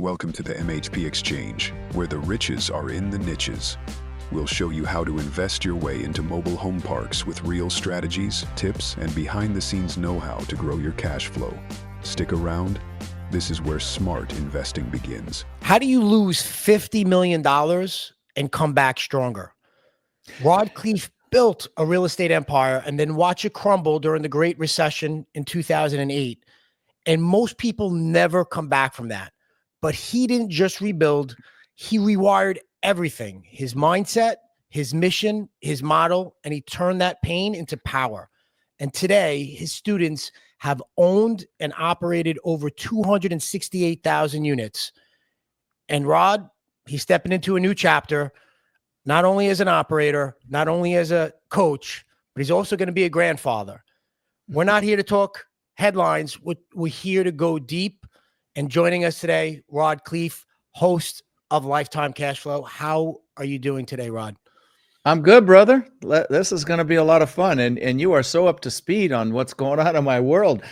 Welcome to the MHP Exchange, where the riches are in the niches. We'll show you how to invest your way into mobile home parks with real strategies, tips, and behind-the-scenes know-how to grow your cash flow. Stick around. This is where smart investing begins. How do you lose $50 million and come back stronger? Rod Khleif built a real estate empire and then watch it crumble during the Great Recession in 2008. And most people never come back from that. But he didn't just rebuild, he rewired everything, his mindset, his mission, his model, and he turned that pain into power. And today, his students have owned and operated over 268,000 units. And Rod, he's stepping into a new chapter, not only as an operator, not only as a coach, but he's also going to be a grandfather. We're not here to talk headlines. We're here to go deep. And joining us today, Rod Khleif, host of Lifetime Cash Flow. How are you doing today, Rod? I'm good, brother. This is going to be a lot of fun, and you are so up to speed on what's going on in my world.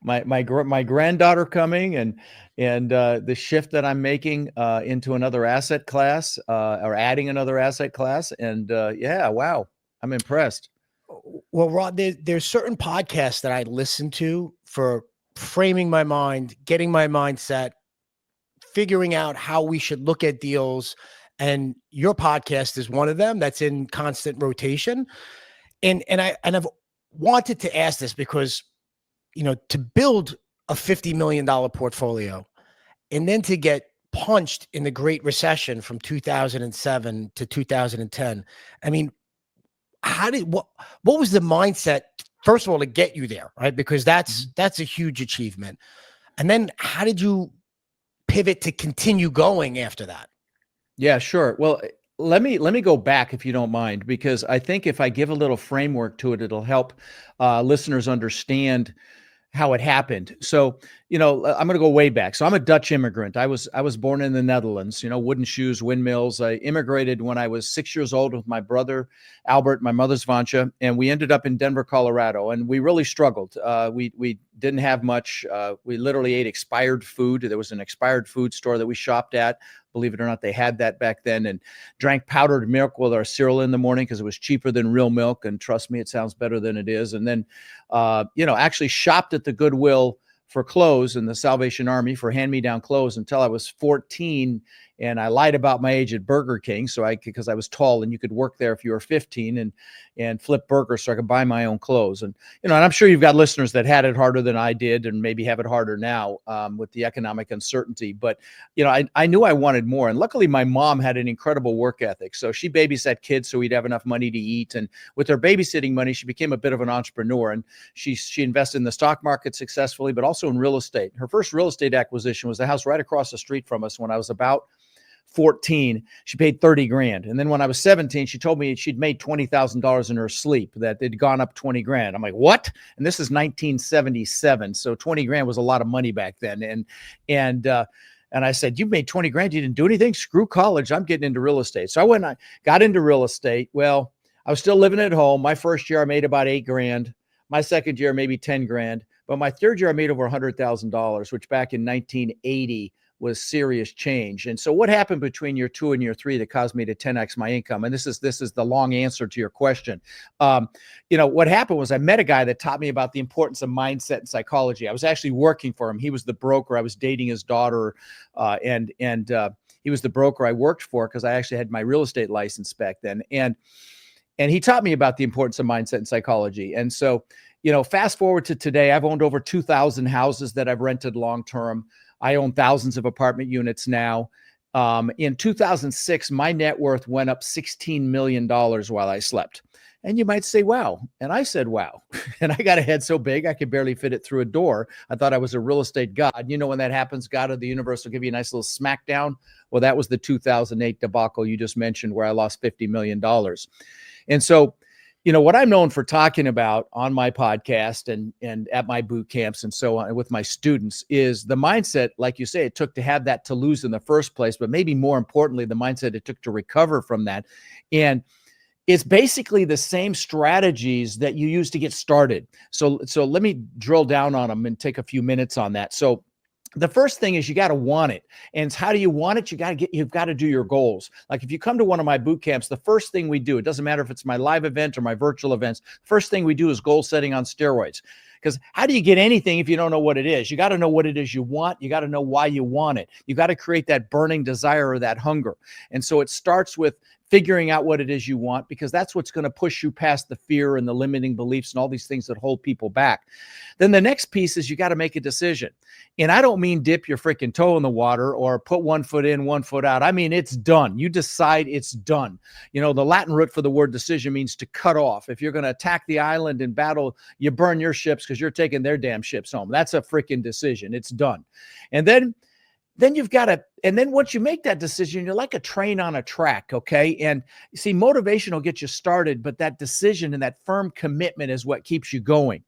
My granddaughter coming, and the shift that I'm making into another asset class, or adding another asset class, and yeah, wow, I'm impressed. Well, Rod, there's certain podcasts that I listen to for framing my mind, getting my mindset, figuring out how we should look at deals. And your podcast is one of them that's in constant rotation. And I've wanted to ask this because, you know, to build a $50 million portfolio and then to get punched in the Great Recession from 2007 to 2010. I mean, what was the mindset, first of all, to get you there, right? Because that's a huge achievement. And then how did you pivot to continue going after that? Yeah, sure. Well, let me go back, if you don't mind, because I think if I give a little framework to it, it'll help listeners understand how it happened. So, you know, I'm going to go way back. So I'm a Dutch immigrant. I was born in the Netherlands, you know, wooden shoes, windmills. I immigrated when I was 6 years old with my brother, Albert, my mother's Vansha, and we ended up in Denver, Colorado. And we really struggled. We didn't have much. We literally ate expired food. There was an expired food store that we shopped at. Believe it or not, they had that back then, and drank powdered milk with our cereal in the morning because it was cheaper than real milk. And trust me, it sounds better than it is. And then, you know, actually shopped at the Goodwill for clothes and the Salvation Army for hand-me-down clothes until I was 14. And I lied about my age at Burger King. Because I was tall and you could work there if you were 15 and flip burgers so I could buy my own clothes. And, you know, and I'm sure you've got listeners that had it harder than I did and maybe have it harder now with the economic uncertainty. But, you know, I knew I wanted more. And luckily my mom had an incredible work ethic. So she babysat kids so we'd have enough money to eat. And with her babysitting money, she became a bit of an entrepreneur. And she invested in the stock market successfully, but also in real estate. Her first real estate acquisition was the house right across the street from us when I was about 14. She paid 30 grand. And then when I was 17, she told me she'd made $20,000 in her sleep, that it'd gone up 20 grand. I'm like, what? And this is 1977. So 20 grand was a lot of money back then. And I said, you made 20 grand. You didn't do anything. Screw college. I'm getting into real estate. So I got into real estate. Well, I was still living at home. My first year I made about 8 grand. My second year, maybe 10 grand. But my third year I made over $100,000, which back in 1980 was serious change. And so what happened between year 2 and year 3 that caused me to 10x my income? And this is the long answer to your question. You know, what happened was I met a guy that taught me about the importance of mindset and psychology. I was actually working for him. He was the broker. I was dating his daughter, and he was the broker I worked for because I actually had my real estate license back then. And he taught me about the importance of mindset and psychology. And so, you know, fast forward to today, I've owned over 2,000 houses that I've rented long-term. I own thousands of apartment units now. In 2006, my net worth went up $16 million while I slept. And you might say, wow. And I said, wow. And I got a head so big, I could barely fit it through a door. I thought I was a real estate god. You know, when that happens, God of the universe will give you a nice little smackdown. Well, that was the 2008 debacle you just mentioned where I lost $50 million. And so, you know, what I'm known for talking about on my podcast and at my boot camps and so on with my students is the mindset, like you say, it took to have that to lose in the first place, but maybe more importantly, the mindset it took to recover from that. And it's basically the same strategies that you use to get started. So let me drill down on them and take a few minutes on that. So the first thing is you got to want it. And how do you want it? You've got to do your goals. Like if you come to one of my boot camps, the first thing we do, it doesn't matter if it's my live event or my virtual events, first thing we do is goal setting on steroids. Because how do you get anything if you don't know what it is? You got to know what it is you want. You got to know why you want it. You got to create that burning desire or that hunger. And so it starts with figuring out what it is you want, because that's what's going to push you past the fear and the limiting beliefs and all these things that hold people back. Then the next piece is you got to make a decision. And I don't mean dip your freaking toe in the water or put one foot in, one foot out. I mean, it's done. You decide it's done. You know, the Latin root for the word decision means to cut off. If you're going to attack the island in battle, you burn your ships because you're taking their damn ships home. That's a freaking decision. It's done. And then you've got to, and then once you make that decision, you're like a train on a track, okay? And you see, motivation will get you started, but that decision and that firm commitment is what keeps you going.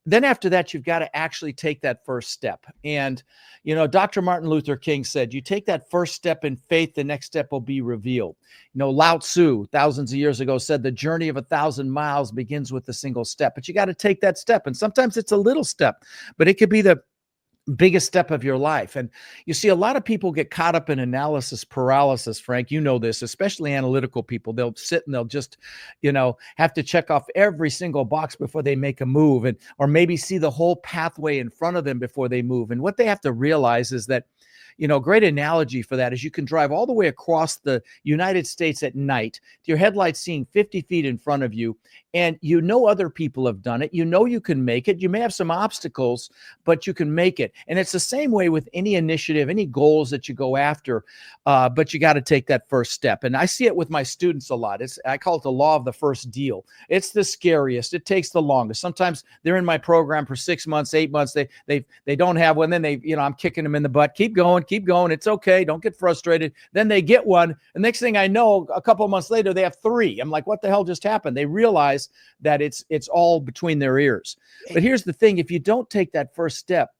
Then after that, you've got to actually take that first step. And, you know, Dr. Martin Luther King said, you take that first step in faith, the next step will be revealed. You know, Lao Tzu, thousands of years ago, said the journey of 1,000 miles begins with a single step, but you got to take that step. And sometimes it's a little step, but it could be the biggest step of your life. And you see, a lot of people get caught up in analysis paralysis, Frank. You know this, especially analytical people. They'll sit and they'll just, you know, have to check off every single box before they make a move, and or maybe see the whole pathway in front of them before they move. And what they have to realize is that, you know, great analogy for that is you can drive all the way across the United States at night, to your headlights seeing 50 feet in front of you, and you know other people have done it. You know you can make it. You may have some obstacles, but you can make it. And it's the same way with any initiative, any goals that you go after, but you got to take that first step. And I see it with my students a lot. I call it the law of the first deal. It's the scariest. It takes the longest. Sometimes they're in my program for 6 months, 8 months. They don't have one. Then I'm kicking them in the butt. Keep going. It's okay. Don't get frustrated. Then they get one. And next thing I know, a couple of months later, they have 3. I'm like, what the hell just happened? They realize that it's all between their ears. But here's the thing. If you don't take that first step,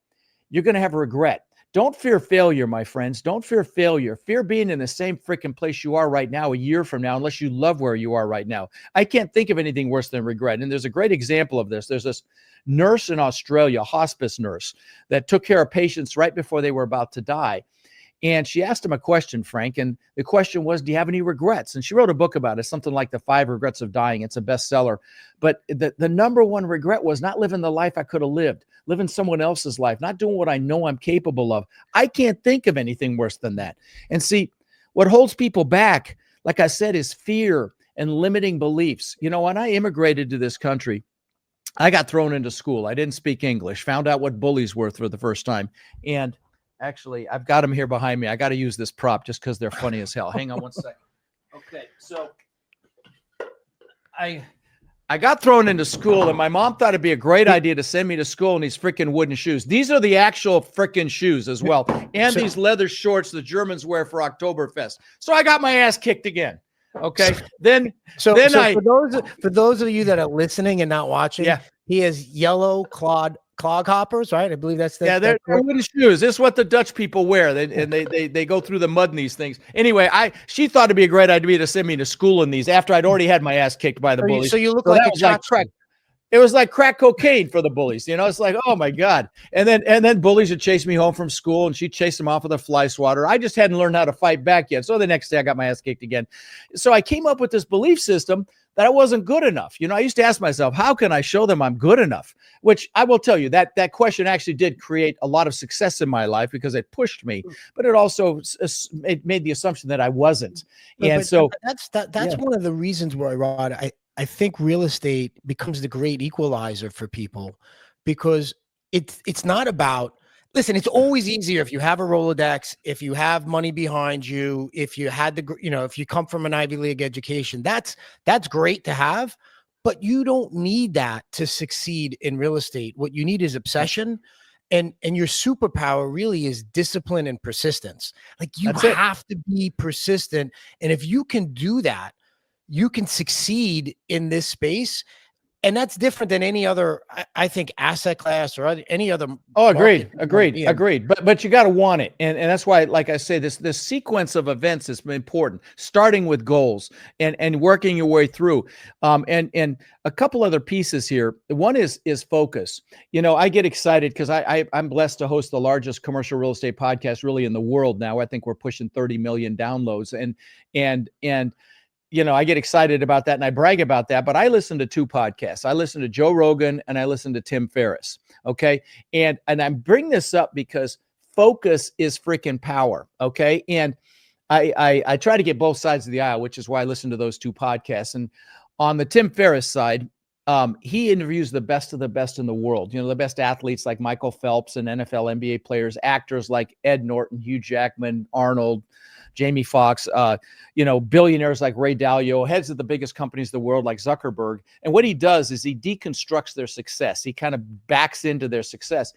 you're going to have regret. Don't fear failure, my friends. Don't fear failure. Fear being in the same freaking place you are right now a year from now, unless you love where you are right now. I can't think of anything worse than regret. And there's a great example of this. There's this nurse in Australia, a hospice nurse, that took care of patients right before they were about to die. And she asked him a question, Frank, and the question was, do you have any regrets? And she wrote a book about it, something like The 5 Regrets of Dying. It's a bestseller. But the number one regret was not living the life I could have lived, living someone else's life, not doing what I know I'm capable of. I can't think of anything worse than that. And see, what holds people back, like I said, is fear and limiting beliefs. You know, when I immigrated to this country, I got thrown into school. I didn't speak English, found out what bullies were for the first time. And actually, I've got them here behind me. I got to use this prop just because they're funny as hell. Hang on one second. Okay, so I got thrown into school, and my mom thought it'd be a great idea to send me to school in these freaking wooden shoes. These are the actual freaking shoes as well, and these leather shorts the Germans wear for Oktoberfest. So I got my ass kicked again. Okay, so for those of you that are listening and not watching, he has yellow clog hoppers, right? I believe that's they're wooden shoes. This is what the Dutch people wear. They go through the mud in these things. Anyway, she thought it'd be a great idea to send me to school in these after I'd already had my ass kicked by the bullies. So you look like a crack. It was like crack cocaine for the bullies. You know, it's like, oh my God. And then bullies would chase me home from school, and she'd chase them off with a fly swatter. I just hadn't learned how to fight back yet. So the next day I got my ass kicked again. So I came up with this belief system that I wasn't good enough. You know, I used to ask myself, how can I show them I'm good enough? Which I will tell you that question actually did create a lot of success in my life because it pushed me, but it also made the assumption that I wasn't. And so that's one of the reasons why, Rod, I think real estate becomes the great equalizer for people, because it's not about, listen, it's always easier if you have a Rolodex, if you have money behind you, if you had if you come from an Ivy League education, that's great to have, but you don't need that to succeed in real estate. What you need is obsession, and your superpower really is discipline and persistence. Like you have to be persistent. And if you can do that, you can succeed in this space. And that's different than any other, I think, asset class or any other. Oh, market agreed. you wanna be in. But you got to want it. And that's why, like I say, this sequence of events is important, starting with goals and working your way through. And a couple other pieces here. One is focus. You know, I get excited because I'm blessed to host the largest commercial real estate podcast really in the world now. I think we're pushing 30 million downloads. And you know, I get excited about that and I brag about that, but I listen to two podcasts. I listen to Joe Rogan and I listen to Tim Ferriss. Okay. And I bring this up because focus is freaking power. Okay. And I try to get both sides of the aisle, which is why I listen to those two podcasts. And on the Tim Ferriss side, he interviews the best of the best in the world. You know, the best athletes like Michael Phelps and NFL, NBA players, actors like Ed Norton, Hugh Jackman, Arnold, Jamie Foxx, you know, billionaires like Ray Dalio, heads of the biggest companies in the world like Zuckerberg. And what he does is he deconstructs their success. He kind of backs into their success.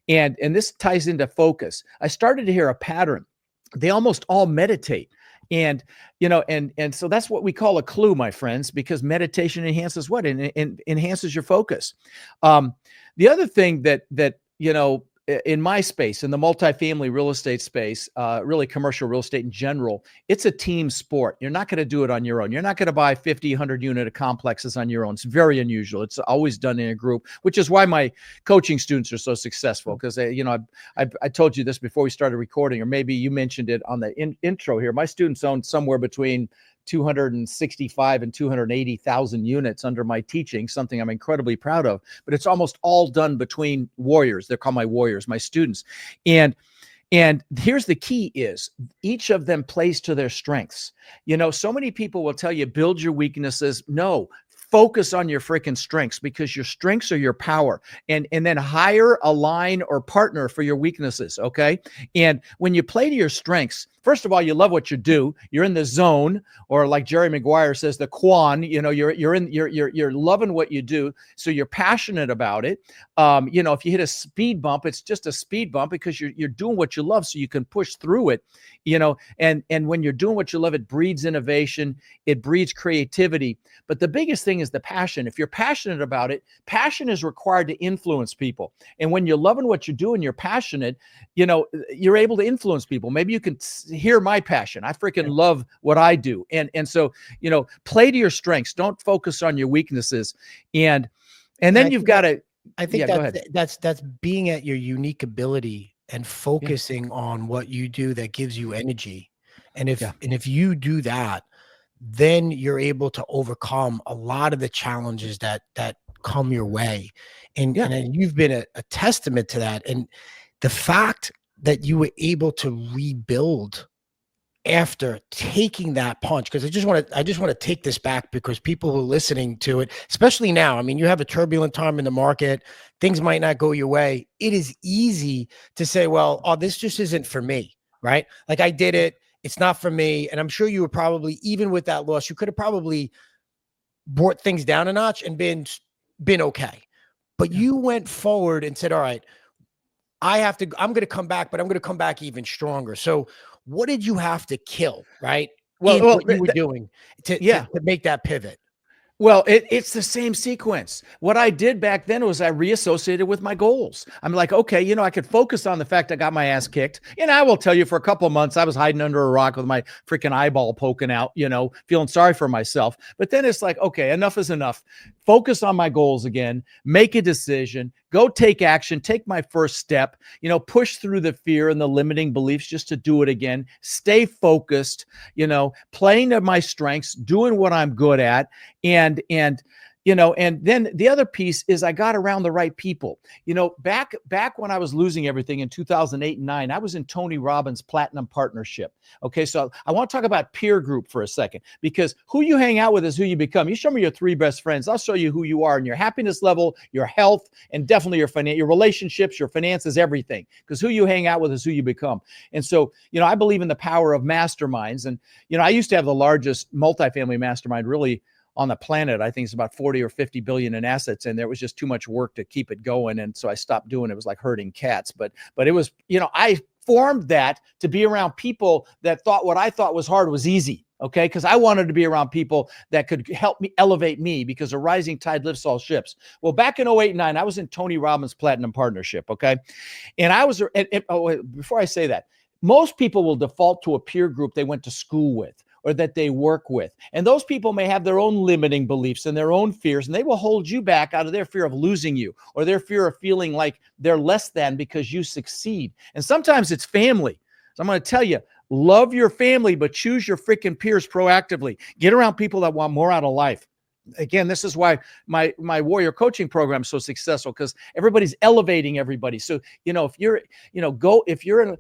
And this ties into focus. I started to hear a pattern. They almost all meditate. And, you know, and so that's what we call a clue, my friends, because meditation enhances what? And enhances your focus. The other thing that, you know, in my space, in the multifamily real estate space, really commercial real estate in general, it's a team sport. You're not going to do it on your own. You're not going to buy 50, 100 unit complexes on your own. It's very unusual. It's always done in a group, which is why my coaching students are so successful. Because, you know, I told you this before we started recording, or maybe you mentioned it on the intro here. My students own somewhere between 265 and 280,000 units under my teaching, something I'm incredibly proud of, but it's almost all done between warriors. They're called my warriors, my students. And here's the key is each of them plays to their strengths. You know, so many people will tell you, build your weaknesses. No, focus on your freaking strengths, because your strengths are your power, and then hire, align, or partner for your weaknesses. Okay. And when you play to your strengths, first of all, you love what you do. You're in the zone, or like Jerry Maguire says, the quan. You know, you're loving what you do, so you're passionate about it. You know, if you hit a speed bump, it's just a speed bump because you're doing what you love, so you can push through it. You know, and when you're doing what you love, it breeds innovation, it breeds creativity. But the biggest thing is the passion. If you're passionate about it, passion is required to influence people. And when you're loving what you do and you're passionate, you know, you're able to influence people. Maybe you can hear my passion. I freaking love what I do. And so, you know, play to your strengths. Don't focus on your weaknesses. And then you've got to, I think that's being at your unique ability and focusing on what you do that gives you energy. And if you do that, then you're able to overcome a lot of the challenges that come your way. And you've been a testament to that. And the fact that you were able to rebuild after taking that punch, because I just want to take this back, because people who are listening to it, especially now, I mean, you have a turbulent time in the market, things might not go your way. It is easy to say, well, oh, this just isn't for me, right? Like, I did it, it's not for me. And I'm sure you were probably, even with that loss, you could have probably brought things down a notch and been okay. But you went forward and said, all right, I'm going to come back, but I'm going to come back even stronger. So what did you have to kill, right? Well, what you were doing to make that pivot? Well, it's the same sequence. What I did back then was I reassociated with my goals. I'm like, okay, you know, I could focus on the fact I got my ass kicked. And I will tell you, for a couple of months, I was hiding under a rock with my freaking eyeball poking out, you know, feeling sorry for myself. But then it's like, okay, enough is enough. Focus on my goals again, make a decision, go take action, take my first step, you know, push through the fear and the limiting beliefs just to do it again. Stay focused, you know, playing to my strengths, doing what I'm good at. And you know, and then the other piece is I got around the right people. You know, back when I was losing everything in 2008 and 9, I was in Tony Robbins' Platinum Partnership. Okay, so I want to talk about peer group for a second, because who you hang out with is who you become. You show me your 3 best friends, I'll show you who you are, and your happiness level, your health, and definitely your relationships, your finances, everything. Because who you hang out with is who you become. And so, you know, I believe in the power of masterminds. And, you know, I used to have the largest multifamily mastermind really on the planet. I think it's about 40 or 50 billion in assets. And there was just too much work to keep it going. And so I stopped doing it. It was like herding cats, but it was, you know, I formed that to be around people that thought what I thought was hard was easy. Okay. Because I wanted to be around people that could help me elevate me, because a rising tide lifts all ships. Well, back in 08 and 9, I was in Tony Robbins' Platinum Partnership. Okay. And I was, before I say that, most people will default to a peer group they went to school with or that they work with. And those people may have their own limiting beliefs and their own fears, and they will hold you back out of their fear of losing you or their fear of feeling like they're less than because you succeed. And sometimes it's family. So I'm going to tell you, love your family, but choose your freaking peers proactively. Get around people that want more out of life. Again, this is why my warrior coaching program is so successful, because everybody's elevating everybody. So, if you're, if you're in,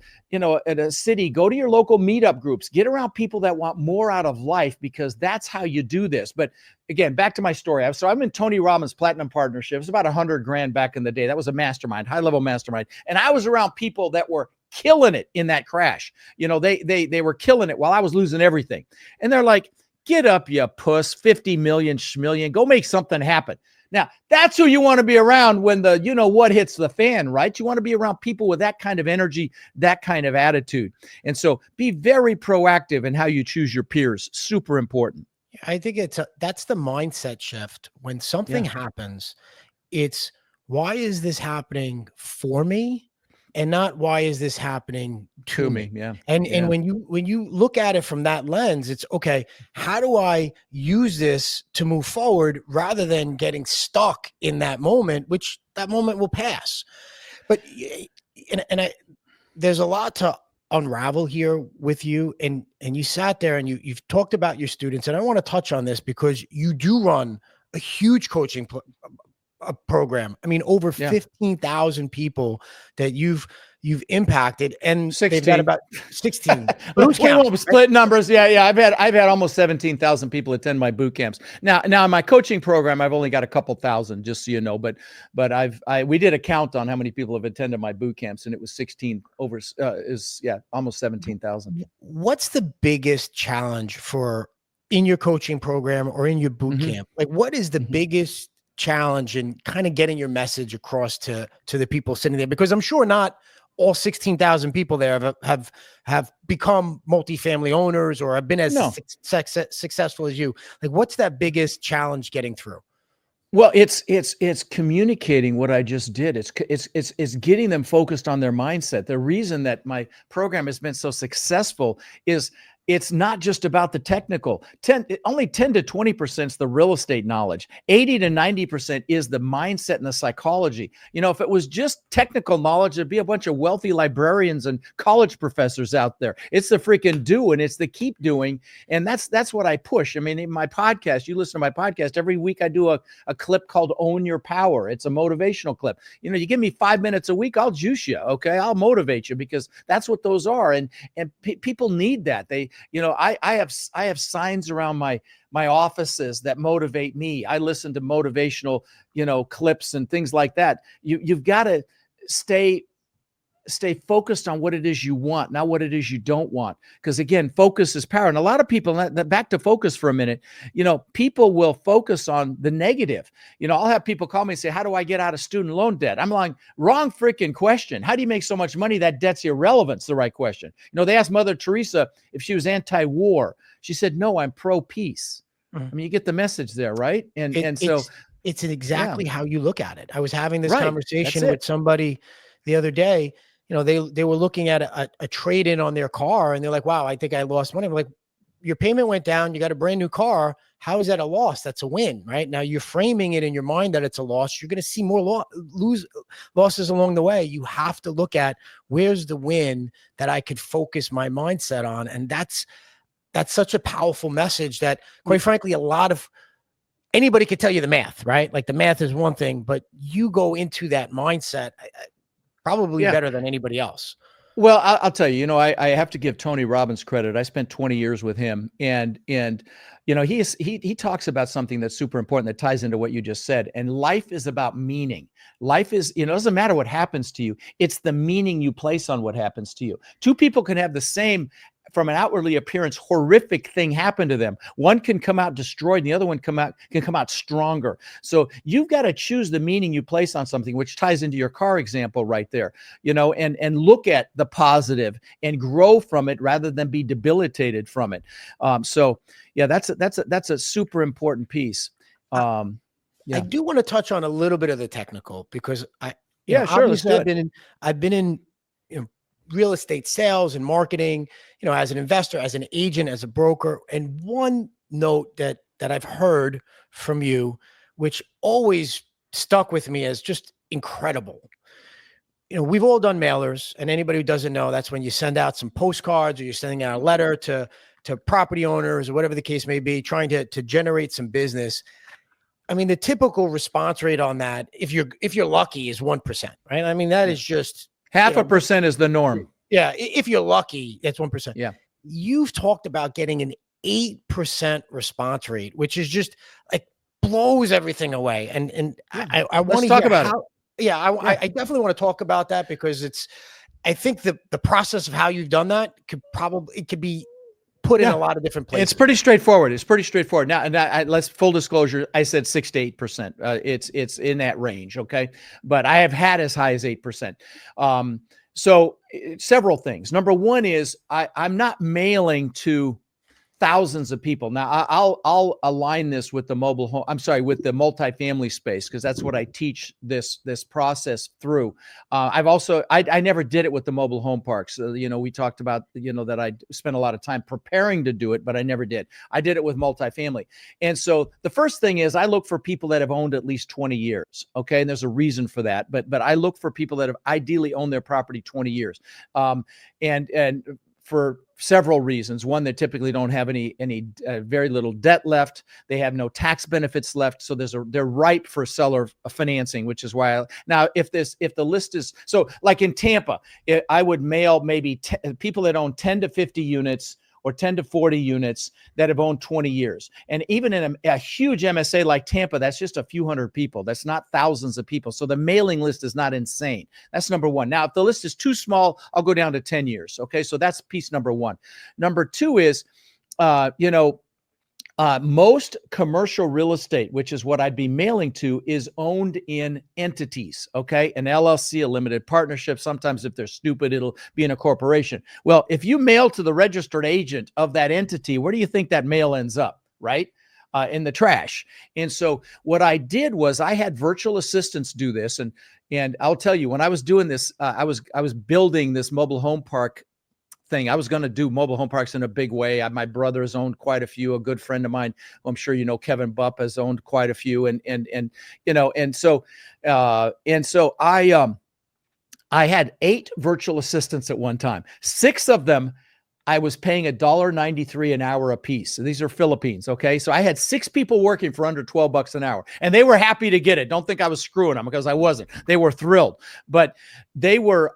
at a city, go to your local meetup groups, get around people that want more out of life, because that's how you do this. But again, back to my story. So I'm in Tony Robbins' Platinum Partnership. It was about $100,000 back in the day. That was a mastermind, high level mastermind. And I was around people that were killing it in that crash. They were killing it while I was losing everything. And they're like, get up, you puss, 50 million schmillion, go make something happen. Now, that's who you want to be around when the, what hits the fan, right? You want to be around people with that kind of energy, that kind of attitude. And so be very proactive in how you choose your peers. Super important. I think that's the mindset shift. When something happens, it's, why is this happening for me? And not, why is this happening to me? Yeah. And when you look at it from that lens, it's okay, how do I use this to move forward rather than getting stuck in that moment, which that moment will pass. But there's a lot to unravel here with you. And you sat there and you've talked about your students. And I want to touch on this because you do run a huge coaching a program. I mean, over 15,000 people that you've impacted, and 16. they've got about 16. Split numbers. Yeah. I've had almost 17,000 people attend my boot camps. Now in my coaching program, I've only got a couple thousand, just so you know. But we did a count on how many people have attended my boot camps, and it was 16 over. Almost 17,000. What's the biggest challenge in your coaching program or in your boot camp? Like, what is the biggest challenge in kind of getting your message across to the people sitting there? Because I'm sure not all 16,000 people there have become multifamily owners or have been as successful as you. Like, what's that biggest challenge getting through? Well, it's communicating what I just did. It's getting them focused on their mindset. The reason that my program has been so successful is it's not just about the technical. Only 10 to 20% is the real estate knowledge. 80 to 90% is the mindset and the psychology. If it was just technical knowledge, there'd be a bunch of wealthy librarians and college professors out there. It's the freaking do, and it's the keep doing. And that's what I push. I mean, in my podcast, you listen to my podcast, every week I do a clip called Own Your Power. It's a motivational clip. You give me 5 minutes a week, I'll juice you. Okay. I'll motivate you, because that's what those are. And people need that. I have signs around my offices that motivate me. I listen to motivational, clips and things like that. You've got to stay focused on what it is you want, not what it is you don't want. Because again, focus is power. And a lot of people, back to focus for a minute, people will focus on the negative. I'll have people call me and say, how do I get out of student loan debt? I'm like, wrong freaking question. How do you make so much money? That debt's irrelevant. It's the right question. They asked Mother Teresa if she was anti-war. She said, no, I'm pro-peace. I mean, you get the message there, right? It's exactly how you look at it. I was having this conversation with somebody the other day. They were looking at a trade-in on their car, and they're like, wow, I think I lost money. I'm like, your payment went down. You got a brand new car. How is that a loss? That's a win, right? Now you're framing it in your mind that it's a loss. You're going to see more losses along the way. You have to look at, where's the win that I could focus my mindset on. And that's such a powerful message that, quite frankly, anybody could tell you the math, right? Like, the math is one thing, but you go into that mindset probably better than anybody else. Well, I'll tell you, I have to give Tony Robbins credit. I spent 20 years with him, and he talks about something that's super important that ties into what you just said. And life is about meaning. Life is, it doesn't matter what happens to you. It's the meaning you place on what happens to you. Two people can have the same from an outwardly appearance horrific thing happen to them. One can come out destroyed, and the other one can come out stronger. So you've got to choose the meaning you place on something, which ties into your car example right there, and look at the positive and grow from it rather than be debilitated from it. So yeah, that's a super important piece. Yeah. I do want to touch on a little bit of the technical, because Sure. Let's do it. I've been in real estate sales and marketing, as an investor, as an agent, as a broker. And one note that I've heard from you, which always stuck with me as just incredible. We've all done mailers, and anybody who doesn't know, that's when you send out some postcards, or you're sending out a letter to property owners, or whatever the case may be, trying to generate some business. I mean, the typical response rate on that, if you're lucky, is 1%, right? I mean, that is just 0.5% is the norm. Yeah, if you're lucky, that's 1%. Yeah. You've talked about getting an 8% response rate, which is just like blows everything away. And I want to talk about it. I definitely want to talk about that, because I think the process of how you've done that could be put in a lot of different places. It's pretty straightforward. Now, and let's full disclosure, I said 6 to 8%. It's in that range. Okay. But I have had as high as 8%. So several things. Number one is I'm not mailing to thousands of people. Now I'll align this with the with the multifamily space, because that's what I teach this process through. I never did it with the mobile home parks. We talked about, that I spent a lot of time preparing to do it, but I never did. I did it with multifamily. And so the first thing is I look for people that have owned at least 20 years. Okay. And there's a reason for that, but I look for people that have ideally owned their property 20 years. And for several reasons. One, they typically don't have any very little debt left. They have no tax benefits left. So they're ripe for seller financing, which is why now if the list is, so like in Tampa, I would mail maybe people that own 10 to 50 units or 10 to 40 units that have owned 20 years. And even in a huge MSA like Tampa, that's just a few hundred people. That's not thousands of people. So the mailing list is not insane. That's number one. Now, if the list is too small, I'll go down to 10 years. Okay. So that's piece number one. Number two is, most commercial real estate, which is what I'd be mailing to, is owned in entities, okay? An LLC, a limited partnership. Sometimes if they're stupid, it'll be in a corporation. Well, if you mail to the registered agent of that entity, where do you think that mail ends up, right? In the trash. And so what I did was I had virtual assistants do this. And I'll tell you, when I was doing this, I was building this mobile home park thing. I was going to do mobile home parks in a big way. My brother has owned quite a few. A good friend of mine, who I'm sure Kevin Bupp, has owned quite a few. So I had 8 virtual assistants at one time. 6 of them I was paying $1.93 an hour a piece. So these are Philippines. Okay. So I had 6 people working for under $12 an hour, and they were happy to get it. Don't think I was screwing them, because I wasn't. They were thrilled, but they were,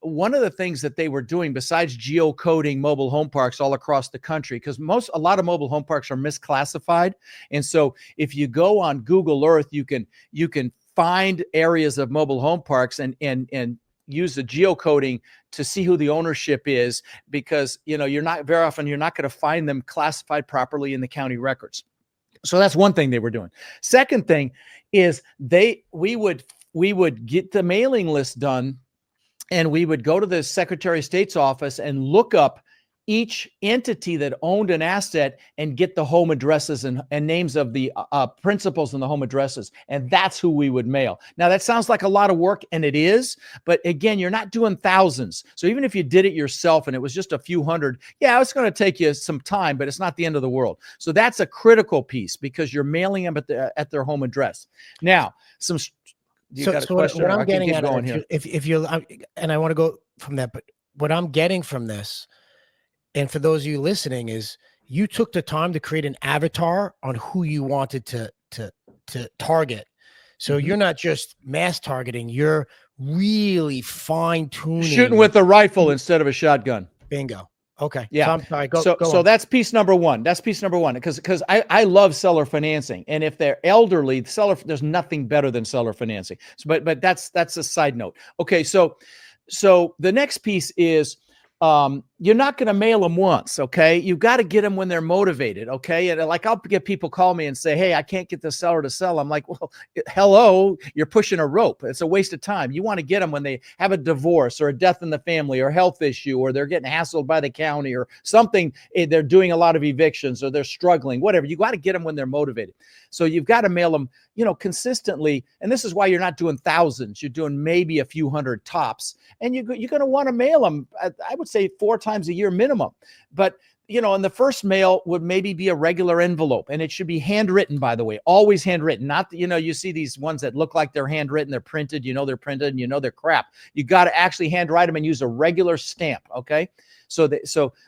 one of the things that they were doing, besides geocoding mobile home parks all across the country, because a lot of mobile home parks are misclassified. And so if you go on Google Earth, you can find areas of mobile home parks and use the geocoding to see who the ownership is, because, you're not going to find them classified properly in the county records. So that's one thing they were doing. Second thing is we would get the mailing list done, and we would go to the Secretary of State's office and look up each entity that owned an asset and get the home addresses and names of the principals and the home addresses. And that's who we would mail. Now, that sounds like a lot of work, and it is. But again, you're not doing thousands. So even if you did it yourself and it was just a few hundred, it's going to take you some time, but it's not the end of the world. So that's a critical piece, because you're mailing them at their home address. Now, what I'm getting at, if you're, and I want to go from that, but what I'm getting from this, and for those of you listening, is you took the time to create an avatar on who you wanted to target. So you're not just mass targeting, you're really fine tuning, shooting with a rifle instead of a shotgun. Bingo. Okay. Yeah. So I'm sorry. So that's piece number one. Because I love seller financing. And if they're elderly, there's nothing better than seller financing. So, but that's a side note. Okay. So the next piece is, you're not going to mail them once. Okay. You got to get them when they're motivated. Okay. And like, I'll get people call me and say, hey, I can't get the seller to sell. I'm like, well, hello, you're pushing a rope. It's a waste of time. You want to get them when they have a divorce or a death in the family or a health issue, or they're getting hassled by the county or something. They're doing a lot of evictions or they're struggling, whatever. You got to get them when they're motivated. So you've got to mail them, consistently. And this is why you're not doing thousands. You're doing maybe a few hundred tops. And you're going to want to mail them, I would say 4 times a year minimum. But, and the first mail would maybe be a regular envelope, and it should be handwritten, by the way, always handwritten. Not, you see these ones that look like they're handwritten, they're printed, they're printed and they're crap. You got to actually handwrite them and use a regular stamp. Okay. So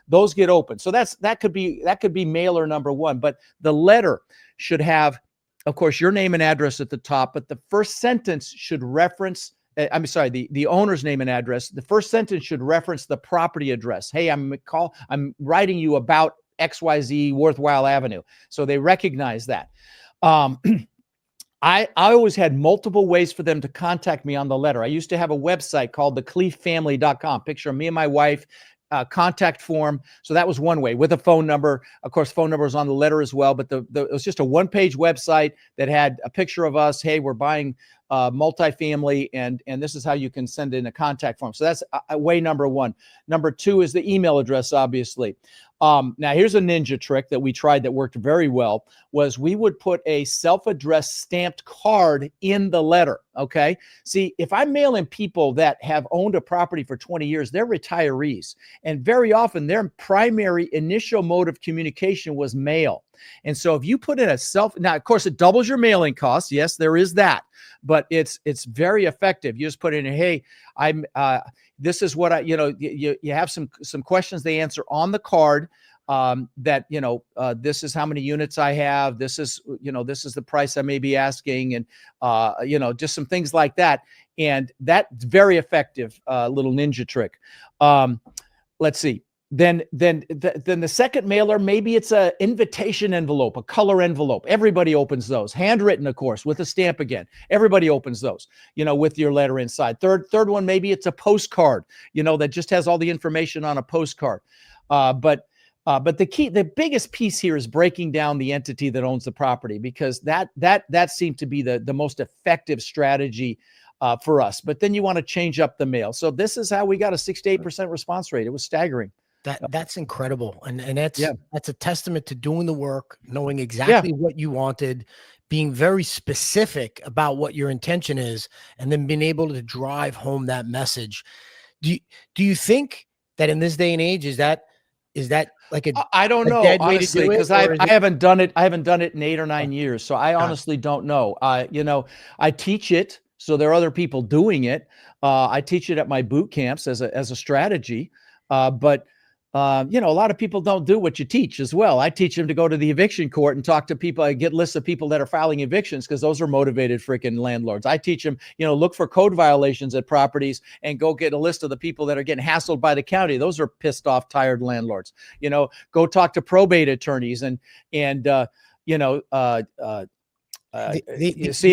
those get open. So that could be mailer number 1, but the letter should have, of course, your name and address at the top, but the first sentence should reference, the owner's name and address. The first sentence should reference the property address. Hey, I'm writing you about XYZ Worthwhile Avenue. So they recognize that. I always had multiple ways for them to contact me on the letter. I used to have a website called thekleiffamily.com. Picture of me and my wife, contact form. So that was one way, with a phone number. Of course, phone number is on the letter as well, but it was just a one-page website that had a picture of us. Hey, we're buying multifamily, and this is how you can send in a contact form. So that's way number 1. Number 2 is the email address, obviously. Now here's a ninja trick that we tried that worked very well, was we would put a self-addressed stamped card in the letter. Okay. See, if I'm mailing people that have owned a property for 20 years, they're retirees. And very often their primary initial mode of communication was mail. And so if you put in now, of course, it doubles your mailing costs. Yes, there is that, but it's very effective. You just put in, hey, this is what you have some questions they answer on the card, that, this is how many units I have. This is the price I may be asking. And, just some things like that. And that's very effective, little ninja trick. Let's see. Then the second mailer, maybe it's a invitation envelope, a color envelope. Everybody opens those, handwritten, of course, with a stamp again. Everybody opens those, with your letter inside. Third one, maybe it's a postcard, that just has all the information on a postcard. But the biggest piece here is breaking down the entity that owns the property, because that seemed to be the most effective strategy for us. But then you want to change up the mail. So this is how we got a 68% response rate. It was staggering. That's incredible. And that's a testament to doing the work, knowing exactly what you wanted, being very specific about what your intention is, and then being able to drive home that message. Do you think that in this day and age, is that like I don't know, honestly, because I haven't done it. I haven't done it in 8 or 9 years. So I honestly don't know. I teach it. So there are other people doing it. I teach it at my boot camps as a strategy. But a lot of people don't do what you teach as well. I teach them to go to the eviction court and talk to people. I get lists of people that are filing evictions, because those are motivated freaking landlords. I teach them, look for code violations at properties and go get a list of the people that are getting hassled by the county. Those are pissed off, tired landlords. Go talk to probate attorneys and see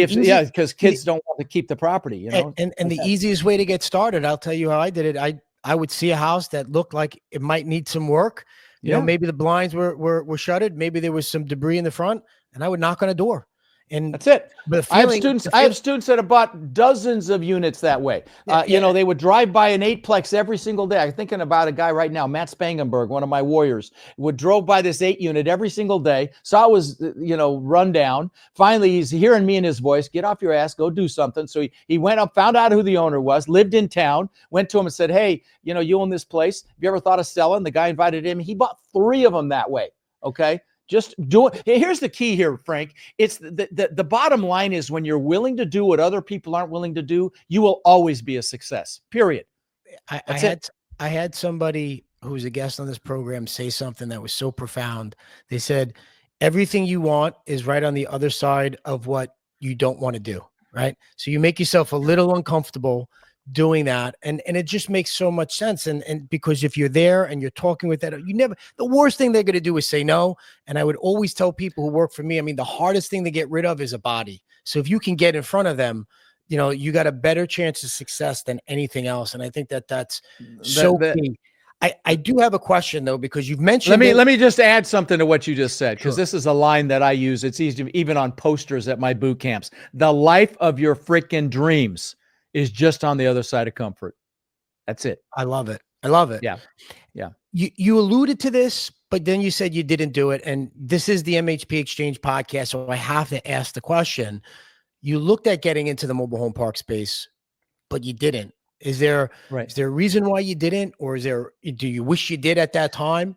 if, because kids don't want to keep the property, And the easiest way to get started, I'll tell you how I did it. I would see a house that looked like it might need some work. Maybe the blinds were shuttered. Maybe there was some debris in the front, and I would knock on a door. And that's it. But I have students that have bought dozens of units that way. They would drive by an 8-plex every single day. I'm thinking about a guy right now, Matt Spangenberg, one of my warriors, drove by this 8 unit every single day. Saw it was, run down. Finally, he's hearing me and his voice, get off your ass, go do something. So he went up, found out who the owner was, lived in town, went to him and said, hey, you own this place. Have you ever thought of selling? The guy invited him. He bought 3 of them that way. Okay. Just do it. Here's the key here, Frank. It's the bottom line is, when you're willing to do what other people aren't willing to do, you will always be a success, period. I had somebody who was a guest on this program say something that was so profound. They said, everything you want is right on the other side of what you don't want to do. Right. So you make yourself a little uncomfortable doing that. And it just makes so much sense. And because if you're there and you're talking with that, the worst thing they're going to do is say no. And I would always tell people who work for me, the hardest thing to get rid of is a body. So if you can get in front of them, you got a better chance of success than anything else. And I think that's so key. I do have a question though, because you've mentioned let me just add something to what you just said, because Sure. this is a line that I use. It's easy, even on posters at my boot camps. The life of your freaking dreams is just on the other side of comfort. That's it. I love it. I love it. Yeah. Yeah. You alluded to this, but then you said you didn't do it. And this is the MHP Exchange podcast, so I have to ask the question. You looked at getting into the mobile home park space, but you didn't. Is there Right. is there a reason why you didn't, or do you wish you did at that time?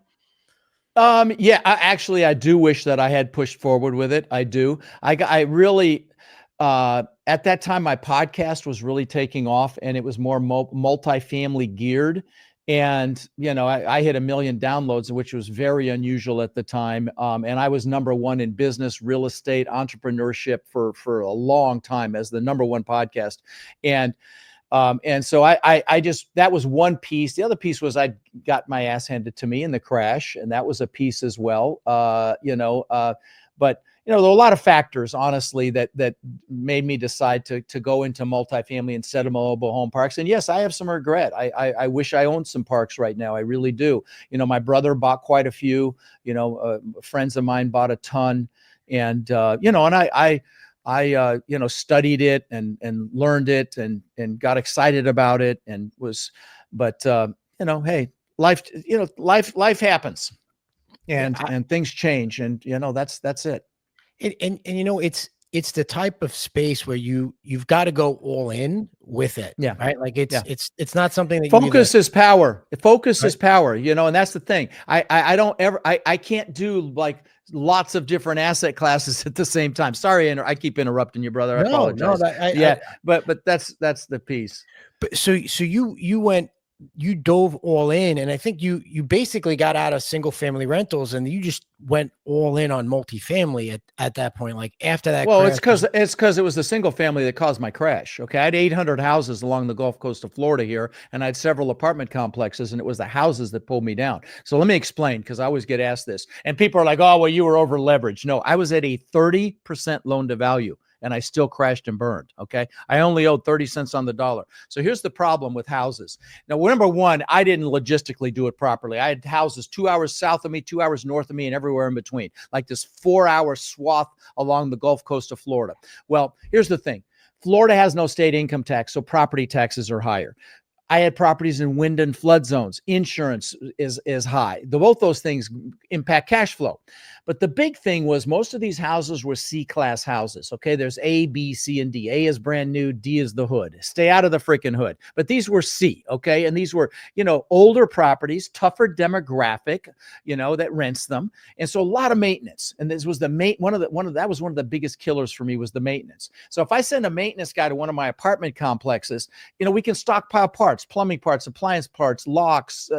Yeah, I do wish that I had pushed forward with it. I do. I really, at that time, my podcast was really taking off, and it was more multifamily geared. And, I hit 1 million downloads, which was very unusual at the time. And I was #1 in business, real estate, entrepreneurship for a long time as the #1 podcast. And so I just, that was one piece. The other piece was I got my ass handed to me in the crash, and that was a piece as well. But there were a lot of factors, honestly, that made me decide to go into multifamily instead of mobile home parks. And yes, I have some regret. I wish I owned some parks right now. I really do. My brother bought quite a few. Friends of mine bought a ton, and I studied it and learned it and got excited about it hey, life happens, and things change, and that's it. And it's the type of space where you've got to go all in with it. Yeah. Right. Like it's not something that focus is power. Focus is Right. power, and that's the thing. I can't do like lots of different asset classes at the same time. Sorry, I keep interrupting you, brother. I apologize. But that's the piece. But so you dove all in, and I think you basically got out of single family rentals, and you just went all in on multifamily at that point. Like after that, well, crash, it's because it was the single family that caused my crash. Okay, I had 800 houses along the Gulf Coast of Florida here, and I had several apartment complexes, and it was the houses that pulled me down. So let me explain, because I always get asked this, and people are like, "Oh, well, you were over leveraged." No, I was at a 30% loan to value, and I still crashed and burned. Okay. I only owed 30 cents on the dollar. So here's the problem with houses. Now, number one, I didn't logistically do it properly. I had houses 2 hours south of me, 2 hours north of me, and everywhere in between, like this 4-hour swath along the Gulf Coast of Florida. Well, here's the thing. Florida has no state income tax, so property taxes are higher. I had properties in wind and flood zones. Insurance is high. Both those things impact cash flow. But the big thing was most of these houses were C-class houses. Okay, there's A, B, C, and D. A is brand new. D is the hood. Stay out of the freaking hood. But these were C. Okay, and these were older properties, tougher demographic, that rents them, and so a lot of maintenance. And this was that was one of the biggest killers for me, was the maintenance. So if I send a maintenance guy to one of my apartment complexes, we can stockpile parts, plumbing parts, appliance parts, locks,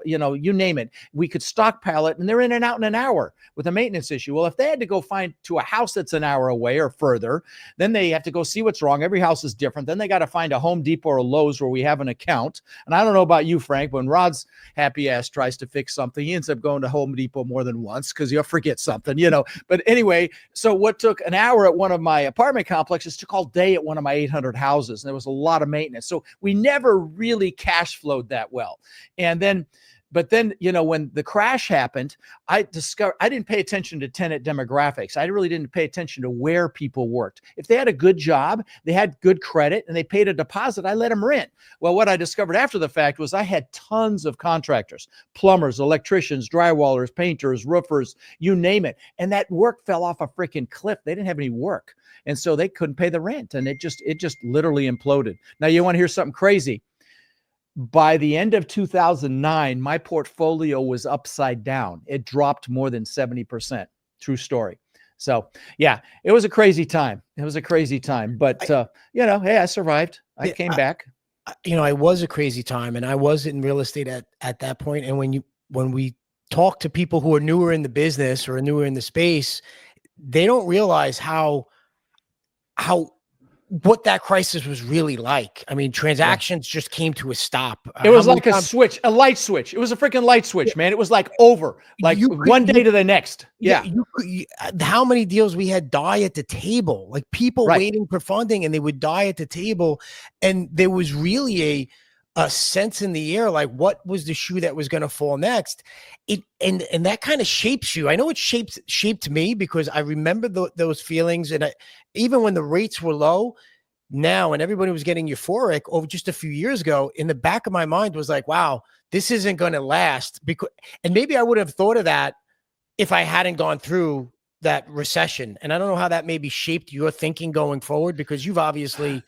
you name it. We could stockpile it, and they're in and out in an hour with a maintenance issue. Well, if they had to go find to a house that's an hour away or further, then they have to go see what's wrong. Every house is different. Then they got to find a Home Depot or a Lowe's where we have an account. And I don't know about you, Frank, when Rod's happy ass tries to fix something, he ends up going to Home Depot more than once because you'll forget something, But anyway, so what took an hour at one of my apartment complexes took all day at one of my 800 houses. And there was a lot of maintenance. So we never really cash flowed that well. But then, when the crash happened, I discovered I didn't pay attention to tenant demographics. I really didn't pay attention to where people worked. If they had a good job, they had good credit, and they paid a deposit, I let them rent. Well, what I discovered after the fact was I had tons of contractors, plumbers, electricians, drywallers, painters, roofers, you name it. And that work fell off a freaking cliff. They didn't have any work. And so they couldn't pay the rent. And it just literally imploded. Now, you want to hear something crazy? By the end of 2009, my portfolio was upside down. It dropped more than 70%. True story. So yeah, it was a crazy time. But hey, I survived. I came back. I was a crazy time, and I was in real estate at that point. And when we talk to people who are newer in the business or newer in the space, they don't realize what that crisis was really like. I mean, transactions just came to a stop. It was like a light switch. It was a freaking light switch, man. It was like over, one day to the next. Yeah. How many deals we had die at the table, like people waiting for funding, and they would die at the table. And there was really a sense in the air, like what was the shoe that was going to fall next. And that kind of shapes you. I know it shaped me, because I remember those feelings. And even when the rates were low now and everybody was getting euphoric over just a few years ago, in the back of my mind was like, wow, this isn't going to last. And maybe I would have thought of that if I hadn't gone through that recession. And I don't know how that maybe shaped your thinking going forward, because you've obviously,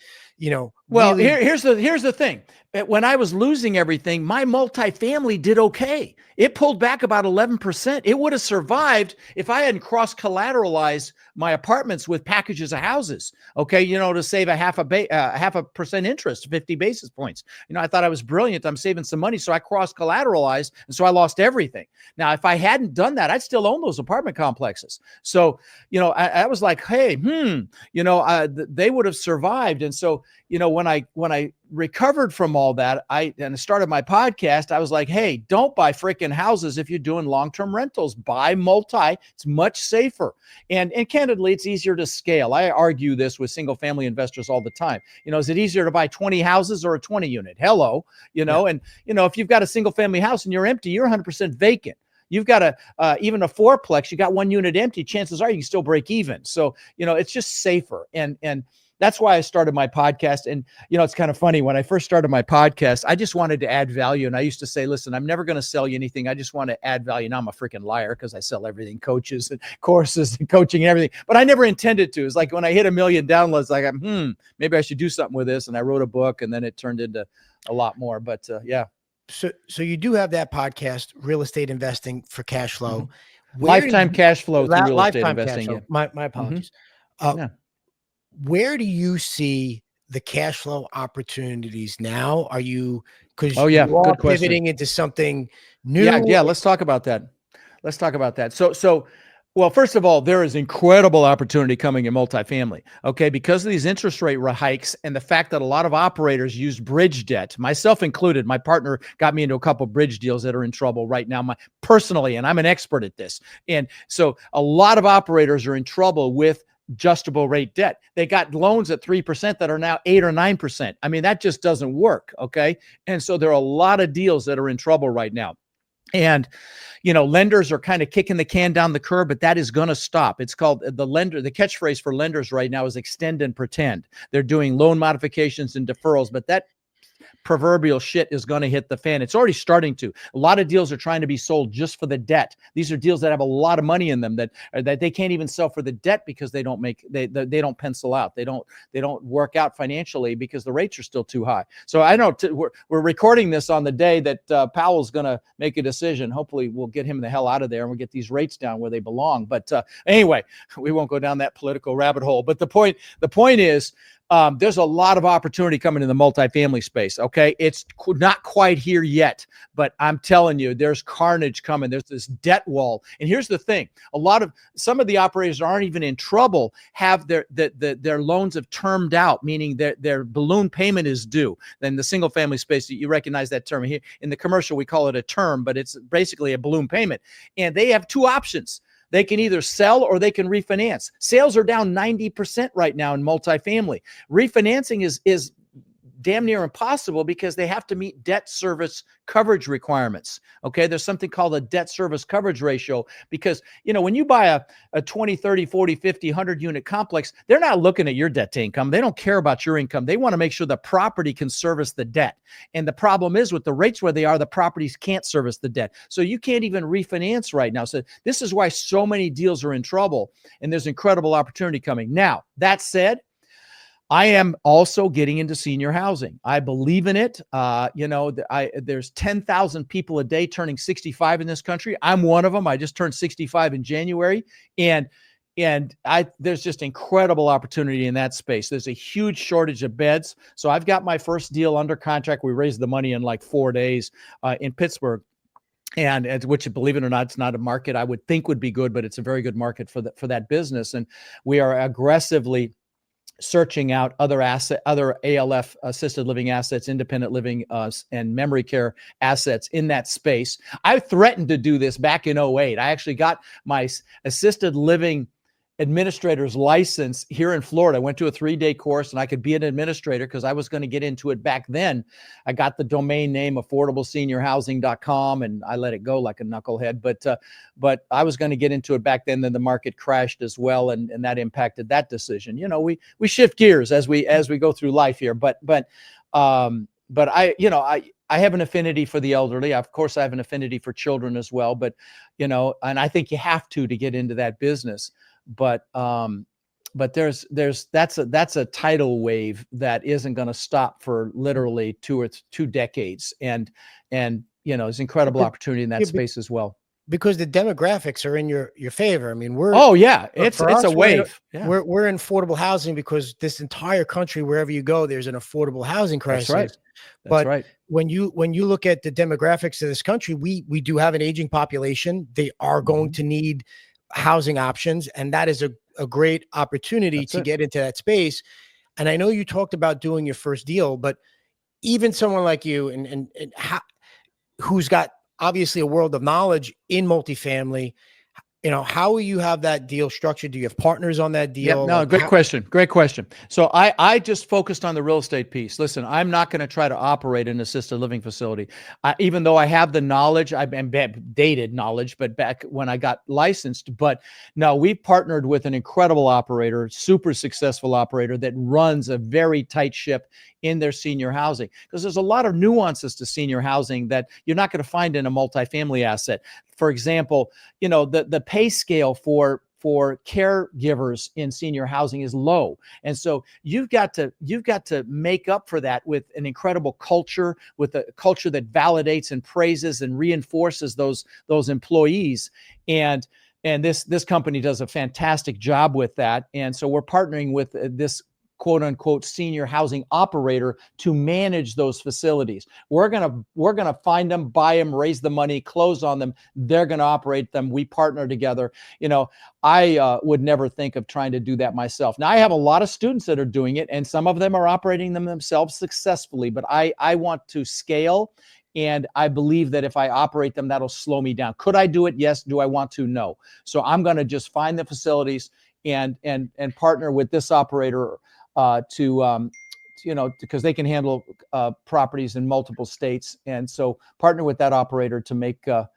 well, really... here's the thing. When I was losing everything, my multifamily did okay. It pulled back about 11%. It would have survived if I hadn't cross-collateralized my apartments with packages of houses. Okay, to save a half a percent interest, 50 basis points. I thought I was brilliant. I'm saving some money, so I cross-collateralized, and so I lost everything. Now, if I hadn't done that, I'd still own those apartment complexes. So, I was like, hey, they would have survived. And so, when I recovered from all that, and I started my podcast, I was like, hey, don't buy freaking houses if you're doing long-term rentals. Buy multi. It's much safer. And candidly, it's easier to scale. I argue this with single family investors all the time. Is it easier to buy 20 houses or a 20 unit? Hello, and if you've got a single family house and you're empty, you're 100% vacant. You've got even a fourplex, you got one unit empty, chances are you can still break even. So, it's just safer. And that's why I started my podcast. And, it's kind of funny. When I first started my podcast, I just wanted to add value. And I used to say, listen, I'm never going to sell you anything. I just want to add value. Now I'm a freaking liar, because I sell everything, coaches and courses and coaching and everything. But I never intended to. It's like when I hit 1 million downloads, like, maybe I should do something with this. And I wrote a book, and then it turned into a lot more. But yeah. So you do have that podcast, Real Estate Investing for Cash Flow. Mm-hmm. Lifetime cash flow through real estate investing. Yeah. My apologies. Yeah. Where do you see the cash flow opportunities now? Are you, because you are pivoting question. Into something new? Yeah. Let's talk about that. So, well, first of all, there is incredible opportunity coming in multifamily. Okay, because of these interest rate hikes and the fact that a lot of operators use bridge debt, myself included. My partner got me into a couple of bridge deals that are in trouble right now, personally, and I'm an expert at this. And so, a lot of operators are in trouble with adjustable rate debt. They got loans at 3% that are now 8 or 9%. I mean, that just doesn't work. Okay. And so there are a lot of deals that are in trouble right now. And, lenders are kind of kicking the can down the curb, but that is going to stop. It's called the catchphrase for lenders right now is extend and pretend. They're doing loan modifications and deferrals, but that proverbial shit is going to hit the fan. It's already starting to. A lot of deals are trying to be sold just for the debt. These are deals that have a lot of money in them that they can't even sell for the debt because they don't pencil out. They don't work out financially because the rates are still too high. So I know we're recording this on the day that Powell's going to make a decision. Hopefully we'll get him the hell out of there and we'll get these rates down where they belong. But anyway, we won't go down that political rabbit hole. But the point is, there's a lot of opportunity coming in the multifamily space. Okay. It's not quite here yet, but I'm telling you, there's carnage coming. There's this debt wall. And here's the thing. Some of the operators aren't even in trouble, have their loans have termed out, meaning their balloon payment is due. Then the single family space, you recognize that term here. In the commercial, we call it a term, but it's basically a balloon payment. And they have two options. They can either sell or they can refinance. Sales are down 90% right now in multifamily. Refinancing is damn near impossible because they have to meet debt service coverage requirements. Okay. There's something called a debt service coverage ratio because, when you buy a 20, 30, 40, 50, 100 unit complex, they're not looking at your debt to income. They don't care about your income. They want to make sure the property can service the debt. And the problem is with the rates where they are, the properties can't service the debt. So you can't even refinance right now. So this is why so many deals are in trouble and there's incredible opportunity coming. Now, that said, I am also getting into senior housing. I believe in it. There's 10,000 people a day turning 65 in this country. I'm one of them. I just turned 65 in January. And there's just incredible opportunity in that space. There's a huge shortage of beds. So I've got my first deal under contract. We raised the money in like 4 days in Pittsburgh. And which, believe it or not, it's not a market I would think would be good, but it's a very good market for that business. And we are aggressively searching out other ALF assisted living assets, independent living, and memory care assets in that space. I threatened to do this back in 2008. I actually got my assisted living administrator's license here in Florida. I went to a 3-day course and I could be an administrator because I was going to get into it back then. I got the domain name affordableseniorhousing.com and I let it go like a knucklehead. But I was going to get into it back then. Then the market crashed as well, and that impacted that decision. You know, we shift gears as we go through life here. But I have an affinity for the elderly. Of course, I have an affinity for children as well. But and I think you have to get into that business. But that's a tidal wave that isn't going to stop for literally 2 decades. And there's incredible opportunity in that space as well. Because the demographics are in your favor. I mean, it's a wave. We're in affordable housing because this entire country, wherever you go, there's an affordable housing crisis. That's right. When you look at the demographics of this country, we do have an aging population. They are going to need housing options, and that is a great opportunity to get into that space. And I know you talked about doing your first deal, but even someone like you and who's got obviously a world of knowledge in multifamily, how will you have that deal structured? Do you have partners on that deal? Yeah, no, great question. So I just focused on the real estate piece. Listen, I'm not going to try to operate an assisted living facility. Even though I have the knowledge, I've been dated knowledge, but back when I got licensed. But no, we partnered with an incredible operator, super successful operator that runs a very tight ship in their senior housing, because there's a lot of nuances to senior housing that you're not going to find in a multifamily asset. For example, the pay scale for caregivers in senior housing is low. And so you've got to make up for that with an incredible culture, with a culture that validates and praises and reinforces those employees. And this company does a fantastic job with that. And so we're partnering with this quote unquote senior housing operator to manage those facilities. We're going to find them, buy them, raise the money, close on them. They're going to operate them. We partner together. I would never think of trying to do that myself. Now I have a lot of students that are doing it, and some of them are operating them themselves successfully, but I want to scale. And I believe that if I operate them, that'll slow me down. Could I do it? Yes. Do I want to? No. So I'm going to just find the facilities and partner with this operator because they can handle properties in multiple states. And so partner with that operator to make, to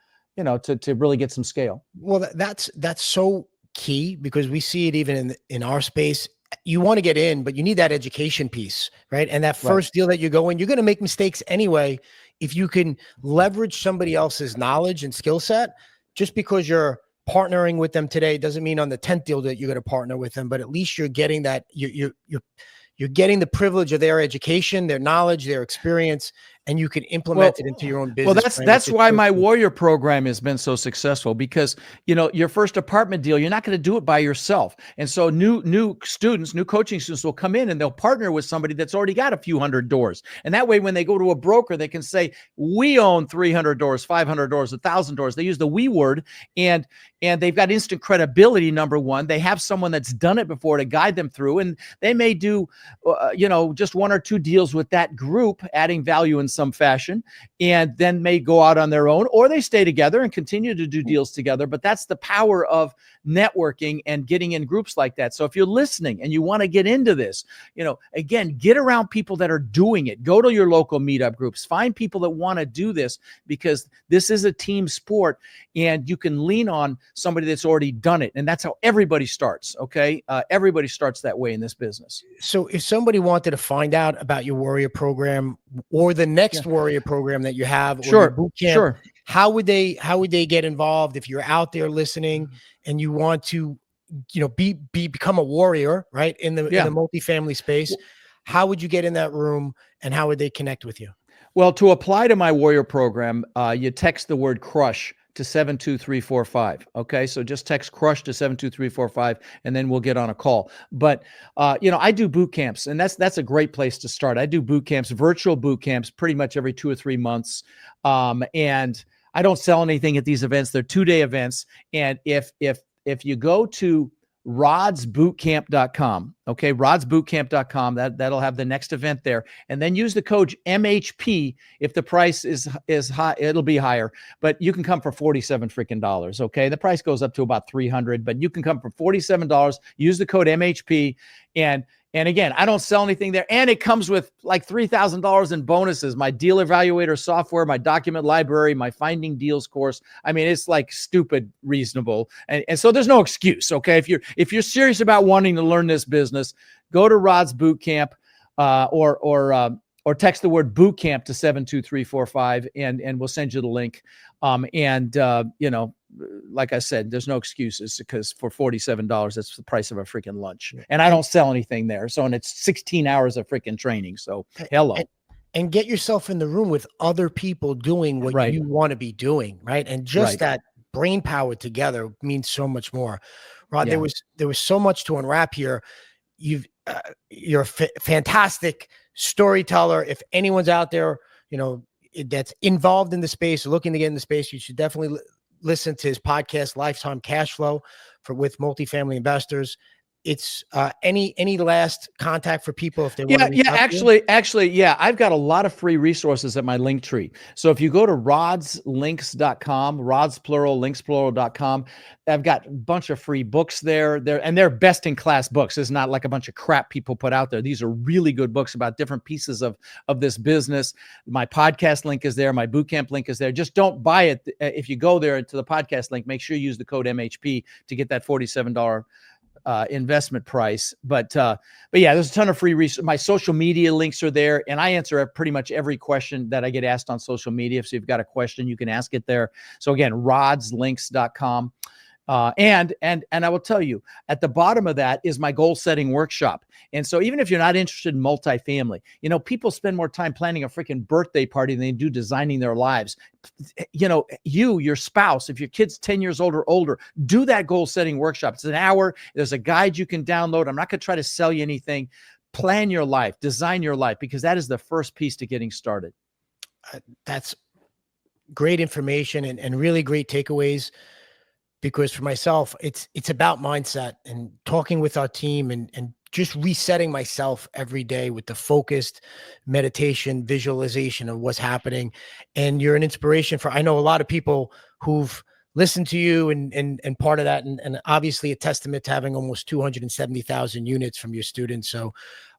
really get some scale. Well, that's so key, because we see it even in our space. You want to get in, but you need that education piece, right? And that first deal that you go in, you're going to make mistakes anyway. If you can leverage somebody else's knowledge and skill set, just because you're partnering with them today doesn't mean on the 10th deal that you're going to partner with them, but at least you're getting that you're getting the privilege of their education, their knowledge, their experience, and you can implement it into your own business. Well, that's why my Warrior program has been so successful, because your first apartment deal, you're not going to do it by yourself. And so new students, new coaching students will come in and they'll partner with somebody that's already got a few hundred doors. And that way, when they go to a broker, they can say, we own 300 doors, 500 doors, 1,000 doors. They use the we word, and they've got instant credibility. Number one, they have someone that's done it before to guide them through, and they may do, just 1 or 2 deals with that group, adding value in some fashion, and then may go out on their own, or they stay together and continue to do deals together. But that's the power of networking and getting in groups like that. So if you're listening and you want to get into this, again, get around people that are doing it. Go to your local meetup groups, find people that want to do this, because this is a team sport and you can lean on somebody that's already done it. And that's how everybody starts. Okay. Everybody starts that way in this business. So if somebody wanted to find out about your Warrior program or the next Warrior program that you have, or your boot camp, how would they get involved? If you're out there listening and you want to, become a warrior, right? In the multifamily space, how would you get in that room and how would they connect with you? Well, to apply to my Warrior program, you text the word CRUSH to 72345. Okay. So just text CRUSH to 72345 and then we'll get on a call. But, I do boot camps, and that's a great place to start. I do boot camps, virtual boot camps, pretty much every 2 or 3 months. And I don't sell anything at these events. They're 2-day events. And if you go to rodsbootcamp.com. Okay, rodsbootcamp.com. That'll have the next event there. And then use the code MHP. If the price is high, it'll be higher, but you can come for $47 freaking dollars. Okay. The price goes up to about $300, but you can come for $47. Use the code MHP. And again, I don't sell anything there. And it comes with like $3,000 in bonuses, my deal evaluator software, my document library, my finding deals course. I mean, it's like stupid reasonable. And so there's no excuse. Okay. If you're serious about wanting to learn this business, go to Rod's Bootcamp, or text the word bootcamp to 72345 and we'll send you the link. Like I said, there's no excuses because for $47, that's the price of a freaking lunch. And I don't sell anything there. So, and it's 16 hours of freaking training. So hello. And get yourself in the room with other people doing what you want to be doing. Right. And just that brain power together means so much more. Rod, there was so much to unwrap here. You're a fantastic storyteller. If anyone's out there, that's involved in the space, looking to get in the space, you should definitely listen to his podcast, Lifetime Cash Flow with multifamily investors. It's any last contact for people if they want to reach out to you? Actually, I've got a lot of free resources at my link tree. So if you go to rodslinks.com, rods plural, links plural.com, I've got a bunch of free books there. They're best in class books. It's not like a bunch of crap people put out there. These are really good books about different pieces of this business. My podcast link is there. My bootcamp link is there. Just don't buy it. If you go there to the podcast link, make sure you use the code MHP to get that $47 investment price. But yeah, there's a ton of free research. My social media links are there, and I answer pretty much every question that I get asked on social media. So if you've got a question, you can ask it there. So again, rodslinks.com. And I will tell you, at the bottom of that is my goal setting workshop. And so even if you're not interested in multifamily, people spend more time planning a freaking birthday party than they do designing their lives. Your spouse, if your kid's 10 years old or older, do that goal setting workshop. It's an hour. There's a guide you can download. I'm not going to try to sell you anything. Plan your life, design your life, because that is the first piece to getting started. That's great information and really great takeaways. Because for myself, it's about mindset and talking with our team and just resetting myself every day with the focused meditation, visualization of what's happening. And you're an inspiration I know a lot of people who've listened to you and part of that. And obviously a testament to having almost 270,000 units from your students. So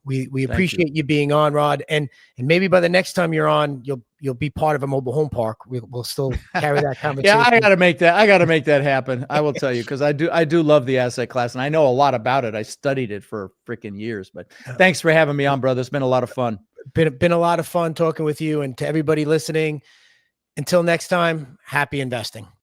we appreciate you being on, Rod. And maybe by the next time you're on, you'll be part of a mobile home park. We'll still carry that conversation. Yeah, I got to make that happen. I will tell you, because I do love the asset class, and I know a lot about it. I studied it for freaking years. But thanks for having me on, brother. It's been a lot of fun. Been a lot of fun talking with you, and to everybody listening. Until next time, happy investing.